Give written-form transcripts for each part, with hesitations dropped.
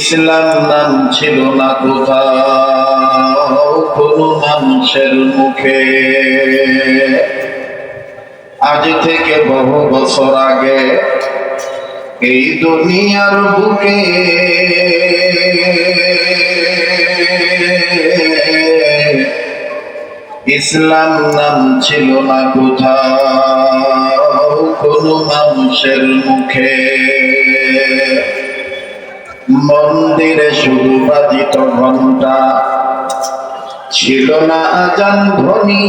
ইসলাম নাম ছিল না কোথাও কোনো মানুষের মুখে। আজ থেকে বহু বছর আগে এই দুনিয়ার বুকে ইসলাম নাম ছিল না কোথাও কোনো মানুষের মুখে। মন্দিরে শুধু বাজিত ঘন্টা, ছিল না আজান ধ্বনি।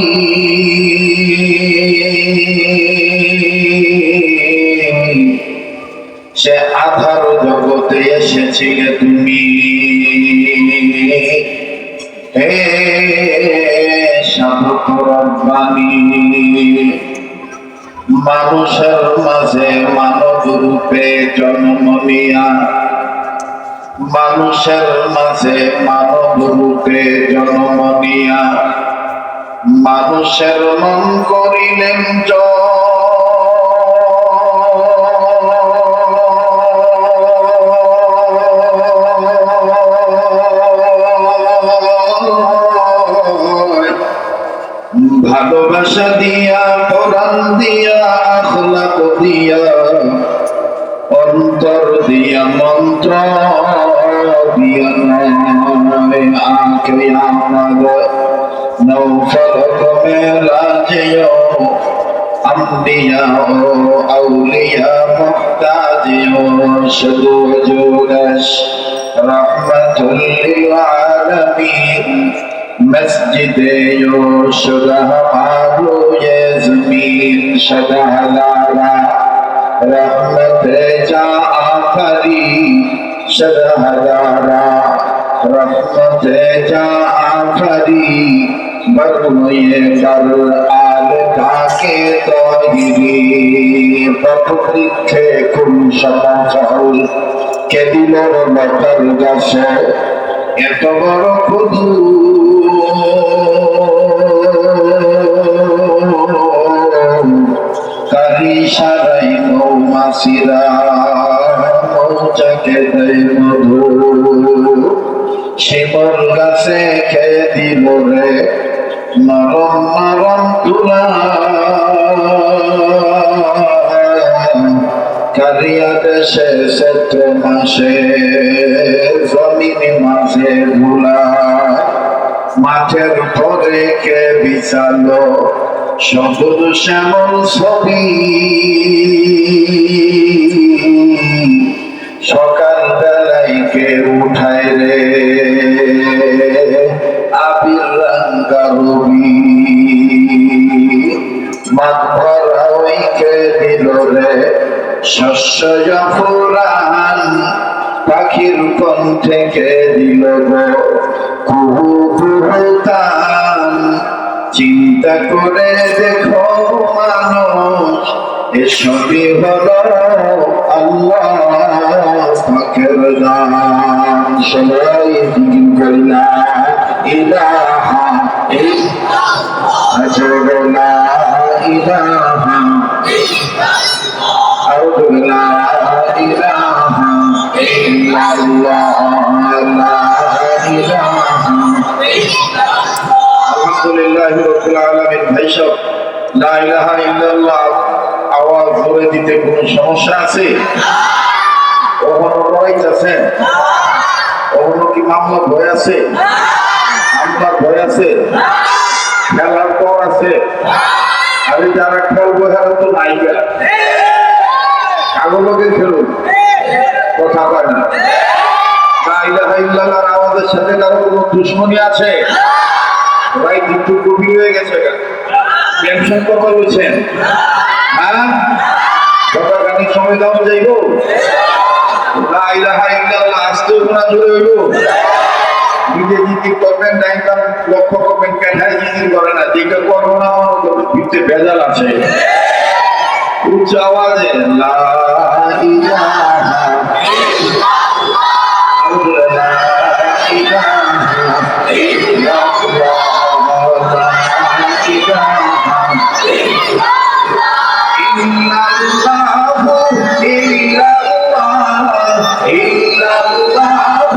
সে আধার জগতে এসেছিলে তুমি, হে সাধক রব্বানী। মানুষের মাঝে মানব রূপে জন্ম নিয়া, মানুষের মাঝে মানব রূপে জন্ম নিয়া মানুষের মন করিলেন ভালোবাসা দিয়া, কোরআন দিয়া, আখলাক দিয়া, অন্তর দিয়া, মন্ত্র দিয়া নয়। আঁকে আমার নৌফলক মেরাজেও আম্বিয়া ও আউলিয়া মুহতাজেও শুধু জুলাস রহমাতুল লিল আলামিন। মসজিদে ও শুদা মারু ये ज़मीन शदालाला रहमत जा आफरी शदालाला रहमत जा आफरी बरमये कर आल काके तोहिरी पपुखे कुम शमाफल के दिलोर मकर गाछे এত বড় খুদু কারি সারাই মৌমাছিরা মৌচাকে দেয় মধু। শিমল গাছে খেয়ে দিল রে নরম নরম তুলা। কারিয়া দেশে চৈত্র মাসে জমিন মাঝে ভুলা। মাঠের পরে কে বিছালো সবুজ শ্যামল ছবি। সকাল বেলায় কে উঠায় রে আবির রাঙ্গা রবি। মাঠ ভরা ওই কে দিল রে শস্য জাফরান। পাখির কণ্ঠে কে দিল গো কুহু কুহু তান। চিন্তা করে দেখো মানুষ এসবই হলো আল্লাহ পাকের দান। সবাই জিকির করি লা ইলাহা ইল্লাল্লাহ, লা ইলাহা ইল্লাল্লাহ, লা ইলাহা ইল্লাল্লাহ, লা ইলাহা ইল্লাল্লাহ। আলহামদুলিল্লাহি রাব্বিল আলামিন। ভাই সব লা ইলাহা ইল্লাল্লাহ আওয়াজ ধরে দিতে কোনো সমস্যা আছে? কখনো ডরাইতেছেন? কখনো কি মামলা ভয় আছে? মামলার ভয় আছে? খেলার পর আছে? আরে যারা খেলবো হেরা তো নাইকা কাগজকে খেলুন, কথা কয় না। লা ইলাহা ইল্লাল্লাহর আওয়াজের সাথে কারো কোনো দুশ্মনী আছে? ভাই কিন্তু গভীর হয়ে গেছে, টেনশন কথা বলছেন। হ্যাঁ, সবার গানের সময় দাও যাইব। লা ইলাহা ইল্লাল্লাহ আসতে না জোরে হইব। নিজে জিকির করবেন, ডাইনকাম লক্ষ্য করবেন, কেনায় জিকির করে না। যেটা করবো না ভিতরে ভেজাল আছে। উচ্চ আওয়াজে লা ইলাহা ইল্লাল্লাহু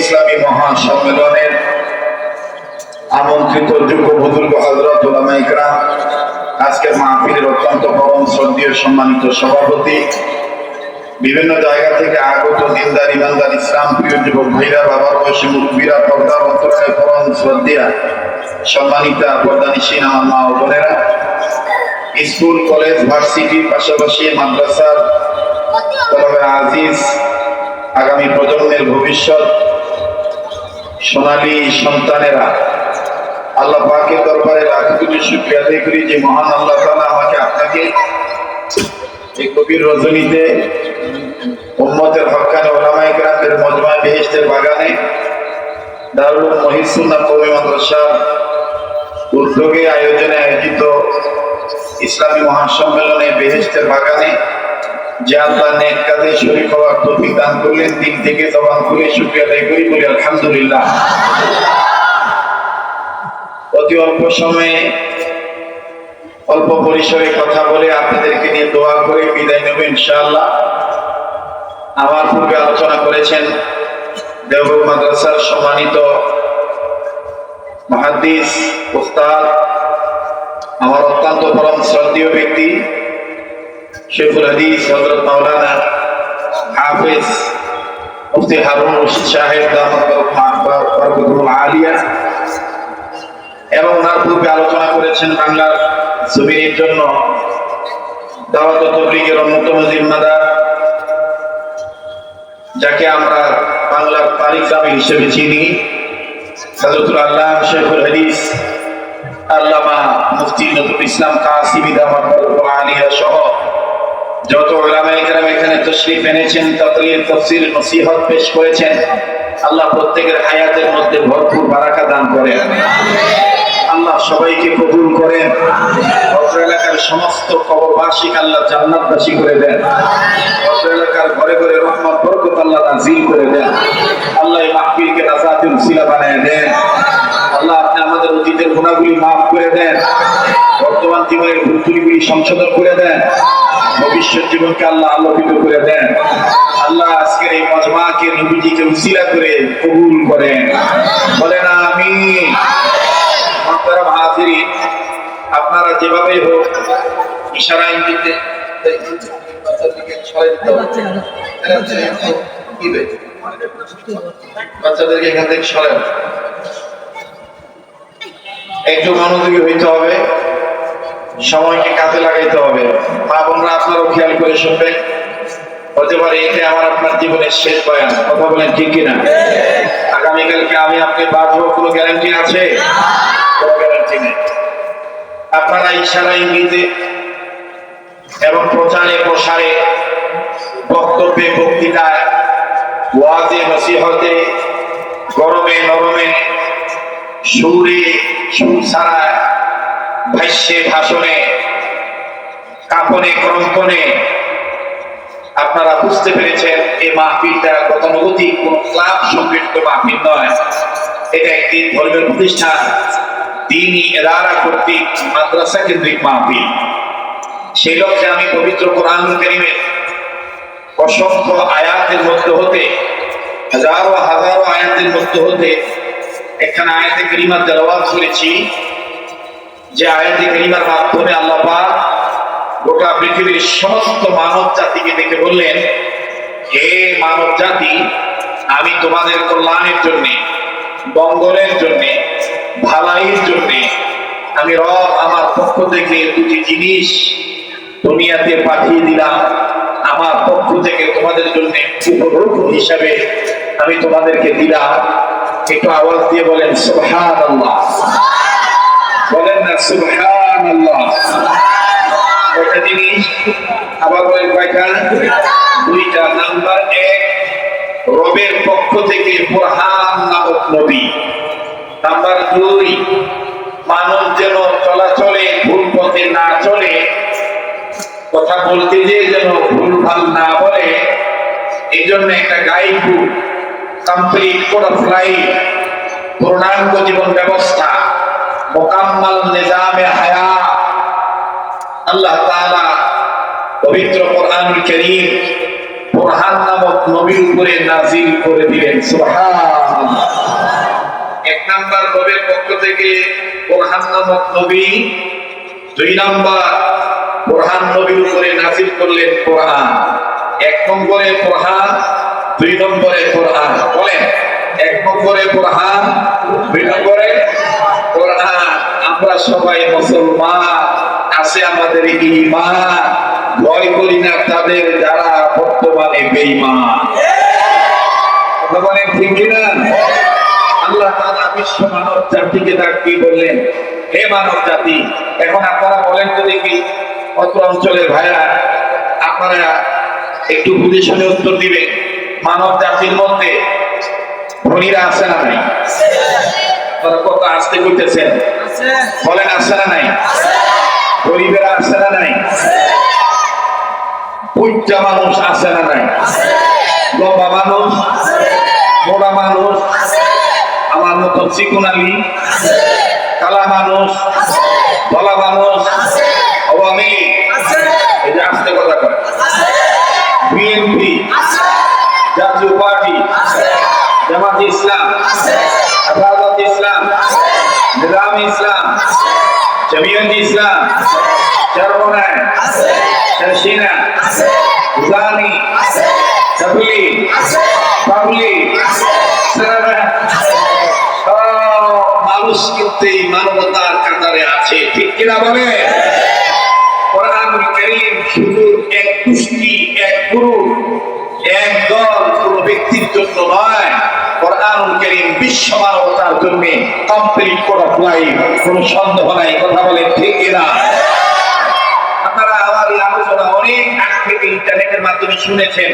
ইসলামী মহাসম্মেলনের আমন্ত্রিত যোগ্য বুজুর্গ হযরত উলামায়ে কেরাম, আজকের মাহফিলের অত্যন্ত পরম শ্রদ্ধেয় সম্মানিত সভাপতি, বিভিন্ন জায়গা থেকে আগত দিনদার ইমানদার ইসলাম প্রিয় যুবক ভাইরা, বাবার বয়সী মুরব্বীরা, পর্দার অন্তরালে পরম শ্রদ্ধেয়া সম্মানিতা পর্দানিশীন আমার মা ও বোনেরা, স্কুল কলেজ ভার্সিটির পাশাপাশি মাদ্রাসার তলবে আজিজ, আগামী প্রজন্মের ভবিষ্যৎ সোনালী সন্তানেরা, আল্লাহ পাকের দরবারে লাখ কোটি শুকরিয়া আদায় করি যে মহান আল্লাহ তাআলা আমাকে আপনাকে এই গভীর রজনীতে উম্মতের হক্কানি উলামায়ে কেরামদের মজমায়ে বেহেশতের বাগানে দারুল মুহিত সুন্নাহ কওমি মাদ্রাসার উদ্যোগে আয়োজনে আয়োজিত ইসলামী মহাসম্মেলনে বেহেশতের বাগানে যে আল্লাহ নেক কাজে শরীক হওয়ার তৌফিক দান করলেন, দিন থেকে জবান খুলে শুকরিয়া আদায় করি, বলি আলহামদুলিল্লাহ। অতি অল্প সময়ে অল্প পরিসরে কথা বলে আপনাদেরকে নিয়ে দোয়া করে বিদায় নেব ইনশাআল্লাহ। আমার পূর্বে আলোচনা করেছেন দেওবন্দ মাদ্রাসার সম্মানিত মুহাদ্দিস উস্তাদ, আমার অত্যন্ত পরম শ্রদ্ধেয় ব্যক্তি শেখুল হাদিস হযরত মাওলানা হাফেজ মুফতি হারুন রশিদ সাহেব দামাত বরকতুল আলিয়া, এবং ওনার পূর্বে আলোচনা করেছেন বাংলার জমিনের জন্য দাওয়াত ও তাবলীগের অন্যতম জিম্মাদার, যাকে আমরা বাংলার তারিক জামি হিসেবে চিনি, হযরতুল আল্লাহ শেখুল হাদিস আল্লামা মুফতি নজরুল ইসলাম কাসিমি দামাত বরকতুল আলিয়া সহ যত উলামায়ে কেরাম এখানে তাশরীফ এনেছেন, তাকরীর, তাফসীর, নসিহত পেশ করেছেন, আল্লাহ প্রত্যেকের হায়াতের মধ্যে ভরপুর বারাকা দান করেন। আল্লাহ সবাইকে কবুল করেন। অত্র এলাকার সমস্ত কবরবাসীকে আল্লাহ জান্নাতবাসী করে দেন। অত্র এলাকার ঘরে ঘরে রহমত বরকত আল্লাহ নাযিল করে দেন। আল্লাহ এই মাহফিলকে নাজাতের উসিলা বানায় দেন। আল্লাহ আপনি আমাদের অতীতের গুনাহগুলি মাফ করে দেন, বর্তমান জীবনের ভুল ত্রুটিগুলি সংশোধন করে দেন, ভবিষ্যৎ জীবনকে আল্লাহ আলোকিত করে দেন। আল্লাহ আজকের এই মজমাকে নবীজিকে উসিলা করে কবুল করেন, বলেন আমিন। মুহতারাম হাজিরিন, আপনারা যেভাবে হোক ইশারা ইঙ্গিতে বাচ্চাদেরকে এখান থেকে সরান, একটু মনোযোগী হইতে হবে, সময়কে কাজে লাগাইতে হবে। মা বোনরা আপনারাও খেয়াল করে শুনবেন, হতে পারে এটা আমার আপনার জীবনের শেষ বয়ান, কথা বলেন ঠিক কিনা? আগামীকালকে আমি আপনি বাঁচবো, কোনো গ্যারান্টি আছে? কোনো গ্যারান্টি নেই। আপনারা ইশারা ইঙ্গিতে এবং প্রচারে প্রসারে, বক্তব্যে, বক্তৃতায়, ওয়াজে, নসিহতে, গরমে নরমে, সুরে সুর ছাড়ায়, ভাষ্যে ভাষণে, কাপনে কঙ্কনে আপনারা বুঝতে পেরেছেন এই মাহফিলটা গতানুগতিক কোন ক্লাব সংগঠিত মাহফিল নয়, এটা একটি ধর্মের প্রতিষ্ঠান। দ্বীনি ইদারা কর্তৃক মাদ্রাসা কেন্দ্রিক মাহফিল। সেই লক্ষ্যে আমি পবিত্র কোরআনুল কারীমের অসংখ্য আয়াতের মধ্যে হতে, হাজারো হাজারো আয়াতের মধ্যে হতে এখানে আয়াতে কারিমা তেলাওয়াত করেছি, যে আয়াতে কারিমার মাধ্যমে আল্লাহ পাক গোটা পৃথিবীর সমস্ত মানব জাতিকে ডেকে বললেন, হে মানব জাতি, আমি তোমাদের কল্যাণের জন্য, মঙ্গলের জন্য, ভালাইয়ের জন্য আমি রব আমার পক্ষ থেকে দুটি জিনিস দুনিয়াতে পাঠিয়ে দিলাম। আমার পক্ষ থেকে তোমাদের জন্য উপভোগ হিসাবে আমি তোমাদেরকে দিলাম। একটু আওয়াজ দিয়ে বলেন সুবহানাল্লাহ, বলেন না সুবহানাল্লাহ। কয়টা জিনিস? আবার বলেন কয়টা? দুইটা। নাম্বার এক, রবের পক্ষ থেকে বুরহান নামক নবী। নাম্বার দুই, মানুষ যেন চলাচলে ভুল পথে না চলে, কথা বলতে যে যেন ভুল ভাল না বলে, এই জন্য একটা guide book, complete code of life, পূর্ণাঙ্গ জীবন ব্যবস্থা, মোকাম্মাল নিজামে হায়াত আল্লাহ তাআলা পবিত্র কোরআনুল কারীম বুরহান নামক নবীর উপরে নাযিল করে দিলেন। সুবহানাল্লাহ। এক নাম্বার, রবের পক্ষ থেকে বুরহান নামক নবী। দুই নাম্বার, বুরহান নবীর উপরে নাযিল করলেন কোরআন। এক নম্বরে বুরহান, দুই নম্বরে কোরআন। বলেন, এক নম্বরে বুরহান, দুই নম্বরে কোরআন। আমরা সবাই মুসলমান, আছে আমাদের ঈমান, ভয় করি না তাদের যারা বর্তমানে বেঈমান। কথা বলেন ঠিক কিনা? আল্লাহ তাআলা বিশ্ব মানব জাতিকে ডাক দিয়ে বললেন, হে মানব জাতি, এখন আপনারা বলেন তো দেখি, অত অঞ্চলের ভাইরা, আপনারা একটু বুঝে শুনে উত্তর দিবেন। মানব জাতির মধ্যে ধনীরা আছে না নাই? আপনারা কত আসতে করতেছেন? বলেন আছে না নাই? গরিবেরা আছে না নাই? উচ্চা মানুষ আছে না নাই? লম্বা মানুষ, মোড়া মানুষ, আমার মতো চিকুনালি, কালা মানুষ, ধলা মানুষ, আওয়ামী লীগ, এই যে আস্তে কথা কয়, বিএনপি, জাতীয় পার্টি, জামাত ইসলাম, হেফাজত ইসলাম, নিজাম ইসলাম, জমিয়ত ইসলাম, চরমনায়, শর্ষিনা, জানি, তাবলি, পাবলি, সারারা, সব মানুষ কিন্তু এই মানবতার কাতারে আছে। ঠিক কিনা বলে? কোরআনুল কারীম শুধু এক গোষ্ঠী, এক গ্রুপ, এক দল, কোন ব্যক্তির জন্য নয়। কোরআনুল কারীম বিশ্ব মানবতার জন্য কমপ্লিট কোড অফ লাইফ, কোনো সন্দেহ নাই। কথা বলেন ঠিক কিনা? আপনারা আমার এই আলোচনা অনেক আগ থেকে ইন্টারনেটের মাধ্যমে শুনেছেন।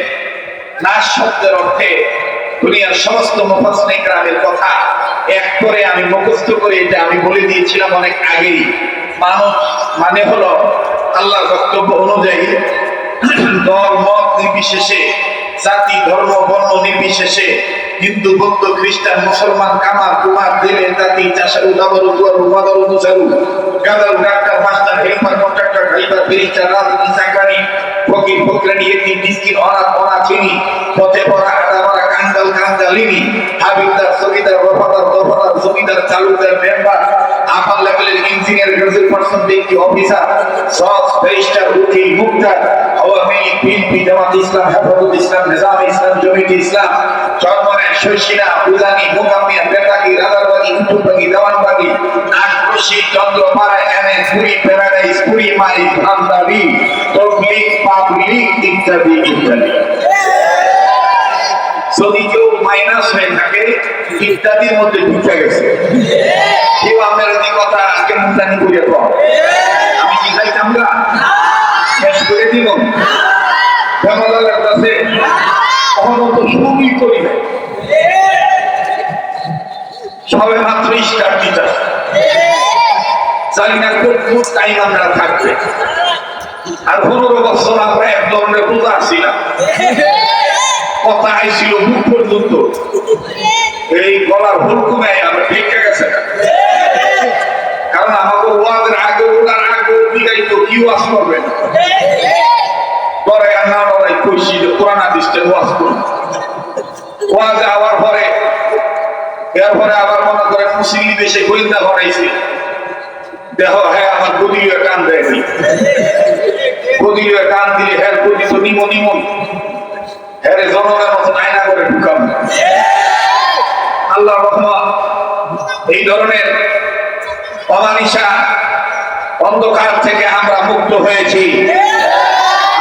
নাস শব্দের অর্থে দুনিয়ার সমস্ত মুফাসসিরিন কেরামের কথা এক করে আমি মুখস্থ করে, এটা আমি বলে দিয়েছিলাম অনেক আগেই। মানুষ মানে হলো আল্লাহর বক্তব্য অনুযায়ী দল মত নির্বিশেষে, জাতি ধর্ম বর্ণ নির্বিশেষে, হিন্দু বৌদ্ধ খ্রিস্টান মুসলমান কামার কুমার দিলে জাতি চাষারু দাবারু দুয়ারু মাদারু মুসারু গাদারু doctor master helper contractor driver ফেরিস্টার রাজনীতি চাকরানি ফকির ফকরানি এতিম মিসকিন অনাথ অনাথিনী পথে পড়া হাঁটা মারা কাঙ্গাল কাঙ্গালিনী হাবিলদার জমিদার রফাদার দফাদার জমিদার চালুদার মেম্বার আপার লেভেলের ইঞ্জিনিয়ার গ্রাজুয়েট পার্সন ব্যক্তি অফিসার জজ ফেরিস্টার উকিল মুক্তার আওয়ামী লীগ বিএনপি জামাত ইসলাম হেফাজত ইসলাম নিজাম ইসলাম জমিয়ত ইসলাম চরমনায় শর্ষিনা উজানি মোকাম্মিয়া বেতাগি রাজারবাগি কুতুববাগি দেওয়ানবাগি আশরশি চন্দ্রপাড়ায় এনে পুরী প্যারাডাইস পুরী মাই ভান্ডারি তবলিগ পাবলিক ইত্যাদি ইত্যাদি। যদি কেউ মাইনাস হয়ে থাকে ইত্যাদির মধ্যে ঢুকে গেছে, কেউ আপনার এই কথা কেমন জানি করে কর, আমি কি খাইতাম না শেষ করে দিব জামালার কাছে অহনত শুরুই করিবে, সবে মাত্র স্টার দিতে জানি না কোন টাইম আমরা থাকবে। আর 15 বছর আমরা এক ধরনের রোজা ছিলাম, কথা আইছিল মুখ পর্যন্ত, এই গলার হুল কমে আমরা ভেঙে গেছে। এখন আমাকে ওয়াজের আগে ওনার আগে দিগাইতো কি ওয়াজ করবেন পরে না ওরাই কইছি যে কোরআন হাদিসের ওয়াজ করুন ওয়াজে আবার পরে এরপরে আবার মনে করে মুসলিম দেশে গোয়েন্দা ঘটাইছে দেখো হ্যাঁ আমার গদিও টান দেয়নি গদিও টান দিলে হ্যাঁ গদি তো নিমন হ্যাঁ জনগণের মতন আয়না করে ঢুকাম আল্লাহ রহমান এই ধরনের অমানিসা অন্ধকার থেকে আমরা মুক্ত হয়েছি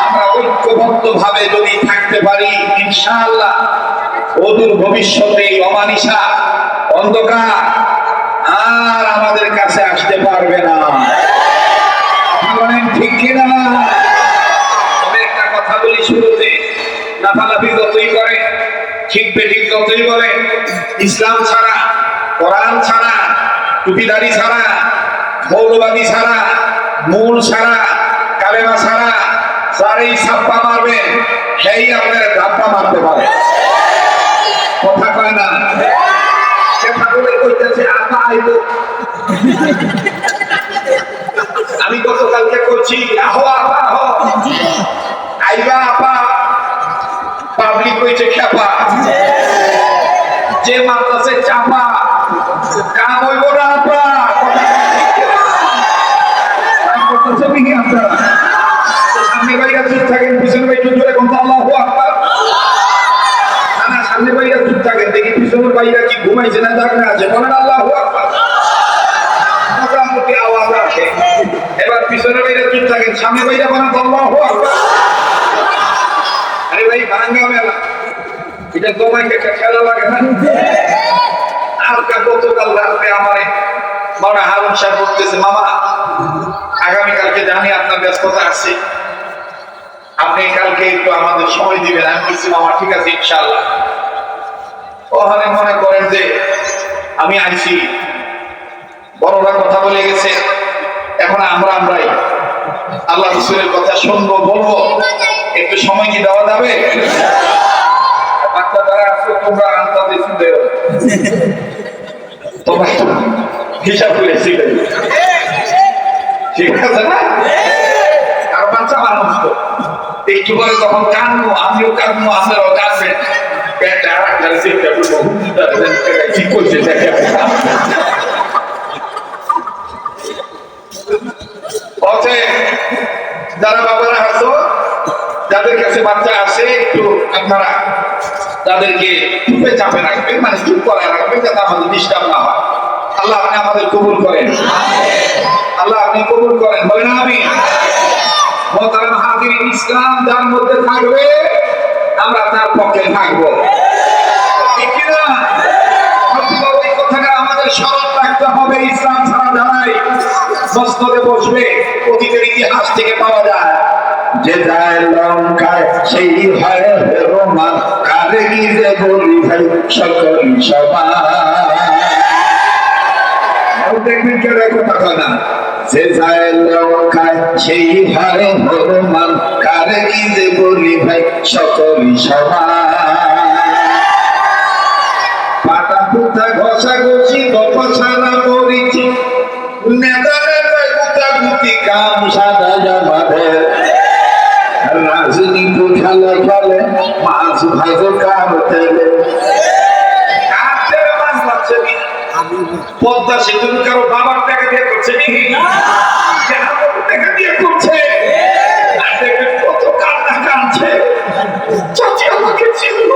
আমরা ঐক্যবদ্ধ ভাবে যদি থাকতে পারি ইনশাআল্লাহ অদূর ভবিষ্যতে এই অমানিসা অন্ধকার আর আমাদের কাছে আসতে পারবে না ঠিক কিনা তবে একটা কথা বলি শুরুতে লাফালাফি যতই করে ঠিক বেঠিক যতই বলে ইসলাম ছাড়া কোরআন ছাড়া টুপিদারি ছাড়া মৌলবাদী ছাড়া মূল ছাড়া কালেমা ছাড়া যারই ছাপ্পা মারবেন সেই আপনার ধাপ্পা মারতে পারে কথা কয় না আমি গতকালকে করছি আহো আপা আহো আইবা আপা পাবলিক হয়েছে খেপা যে মারতেছে চাপা কাম হইব না আপা আপনারা সামনে বাইরা চুপ থাকেন পিছনে বাইরে জোরে কোনটা আল্লাহু আকবার না সামনে বাইরা চুপ থাকেন দেখি পিছনের বাইরা কি ঘুমাইছে না জাগনা আছে বলেন আল্লাহু আকবার মোটামুটি আওয়াজ আসে এবার পিছনে বাইরা চুপ থাকেন সামনে বাইরা বলেন আল্লাহু আকবার আরে ভাই ভাঙ্গা মেলা এটা তোমাকে একটা খেলা লাগে না আজকে গতকাল রাত্রে আমার মামা হারুন সাহেব বলতেছে মামা আগামীকালকে জানি আপনার ব্যস্ততা আছে আপনি কালকে একটু আমাদের সময় দিবেন আমি বলছি মামা ঠিক আছে ইনশাআল্লাহ ওখানে মনে করেন যে আমি আইছি বড়রা কথা বলে গেছে এখন আমরাই আল্লাহ রাসূলের কথা শুনবো বলবো একটু সময় কি দেওয়া যাবে বাচ্চা যারা আছে তোমরা আন্তাজে শুনবে তোমরা হিসাব করেছিলে ঠিক আছে না আর বাচ্চা মানুষ তো একটু পরে যখন কানবো আমিও কানবো আপনারাও কানবেন পেটে আর একটা চেষ্টা করবো কি করছে দেখে পথে যারা বাবারা আসো যাদের কাছে বাচ্চা আসে একটু আপনারা তাদেরকে চুপে চাপে রাখবেন মানে চুপ করায় রাখবেন যাতে আমাদের ডিস্টার্ব না হয় আল্লাহ আপনি আমাদের কবুল করেন আল্লাহ আপনি কবুল করেন বলেন আমি মোহতারাম হাজিরিন ইসলাম যার মধ্যে থাকবে আমরা তার পক্ষে থাকবো ঠিক কিনা ওই কথাটা আমাদের স্মরণ রাখতে হবে ইসলাম ছাড়া যারাই মসনদে বসবে অতীতের ইতিহাস থেকে পাওয়া যায় যে যায় লঙ্কায় সেই হয় রোমান কারে গিয়ে বলি ভাই সকল সবাই দেখবেন কেউ কথা কয় না যে যায় লঙ্কায় সেই হয় রোমান কারে গিয়ে বলি ভাই সকল সবাই পাতা পুতা ঘষা ঘষি গপা ছাড়া করেছি নেতা নেতায় গুতা গুতি কাম সাদা জামাদের রাজনীতি খেলে খেলে মাছ ভাজে কার তেলে মাছ পাচ্ছে পদ্মা সেতু কারো বাবার টাকা দিয়ে করছে টাকা দিয়ে করছে কত কান্না কাঁদছে চাচি আমাকে চিনল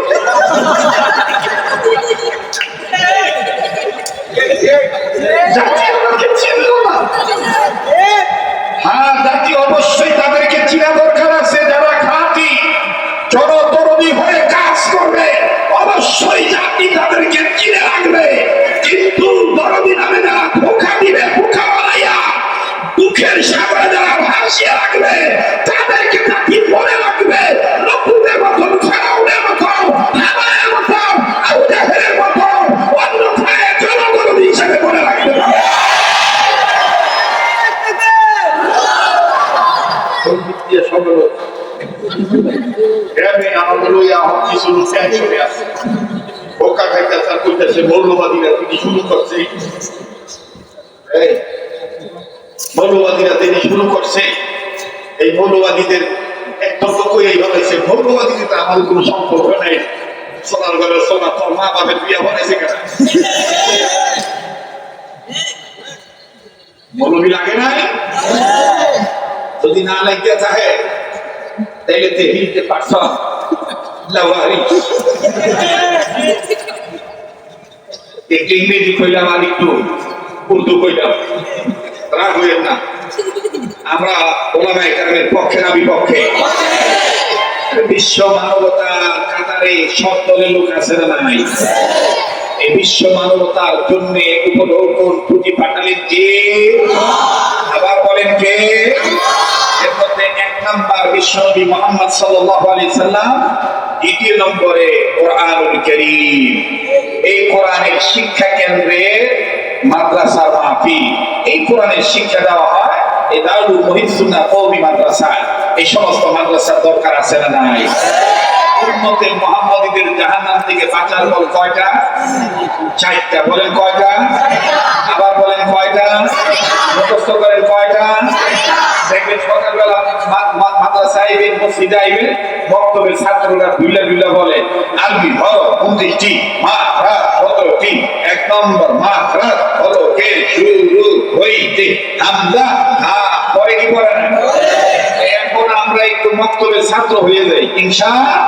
হ্যাঁ জাতি অবশ্যই তাদেরকে চিনা দরকার আছে যারা খাঁটি জনতরুণী হয়ে কাজ করবে অবশ্যই জাতি তাদেরকে চিনে রাখবে কিন্তু দরদি নামে যারা ধোঁকা দিবে ধোঁকা বানাইয়া দুঃখের সাগরে যারা ভাসিয়ে রাখবে তাদেরকে জাতি মনে রাখবে নকুলের মতন ফেরাউনের মতন হামানের মতন আবু জাহেলের মতন অন্যথায় জনতরুণী হিসেবে মনে রাখবে মৌলবাদীরা তিনি শুরু করছে মৌলবাদীরা তিনি শুরু করছে। এই মৌলবাদীদের একদম তো কই হয়েছে, মৌলবাদীদের তো আমাদের কোনো সম্পর্ক নেই। সোনার ঘরের সোনা, তোর মা বাপের বিয়া বানাইছে কেন? মৌলবী লাগে নাই? যদি না লাগিয়ে থাকে তাইলে তে হিলতে পারছ একটু ইংরেজি কইলাম আর একটু উর্দু কইলাম, রাগ হইেন না। আমরা ওলামায়ে কেরামের পক্ষে না বিপক্ষে? বিশ্ব মানবতার কাতারে সব দলের লোক আছে না নাই? এই বিশ্ব মানবতার জন্য উপঢৌকন পুঁজি পাঠালেন কে? আবার বলেন কে? এর মধ্যে ১ নাম্বার বিশ্বনবী মুহাম্মদ সাল্লাল্লাহু আলাইহি সাল্লাম, ২য় নম্বরে কোরআনুল কারীম। এই কোরআনের শিক্ষা কেন্দ্রে মাদ্রাসার মাহফিল, এই কোরআনের শিক্ষা দেওয়া হয় এই দারুল মুহিত সুন্নাহ কওমি মাদ্রাসায়। এই সমস্ত মাদ্রাসার দরকার আছে না নাই? উম্মতে মুহাম্মাদীদের জাহান্নাম থেকে বাঁচার পর কয়টা? ৪টা। বলেন কয়টা? আবার বলেন কয়টা? মুখস্থ করেন কয়টা? দেখবেন সকালবেলা মাদ্রাসা আইবেন, মসজিদে আইবেন, বক্তব্যের ছাত্ররা দুইলা দুইলা বলে আরবি হরফ ২৯টি, মাত্রা ১৭টি। ১ নম্বর মাত্রা হলো কে শুরু হইতে হামজা হা, পরে কি পড়ে না? এখন আমরা একটু বক্তব্যের ছাত্র হয়ে যাই ইনশাআল্লাহ।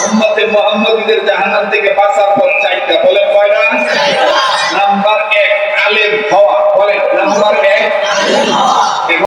উম্মতে মুহাম্মাদীদের জাহান্নাম থেকে বাঁচার পর ৪টা। বলেন কয়টা? নাম্বার ১ আলেম হওয়া। বলেন নাম্বার ১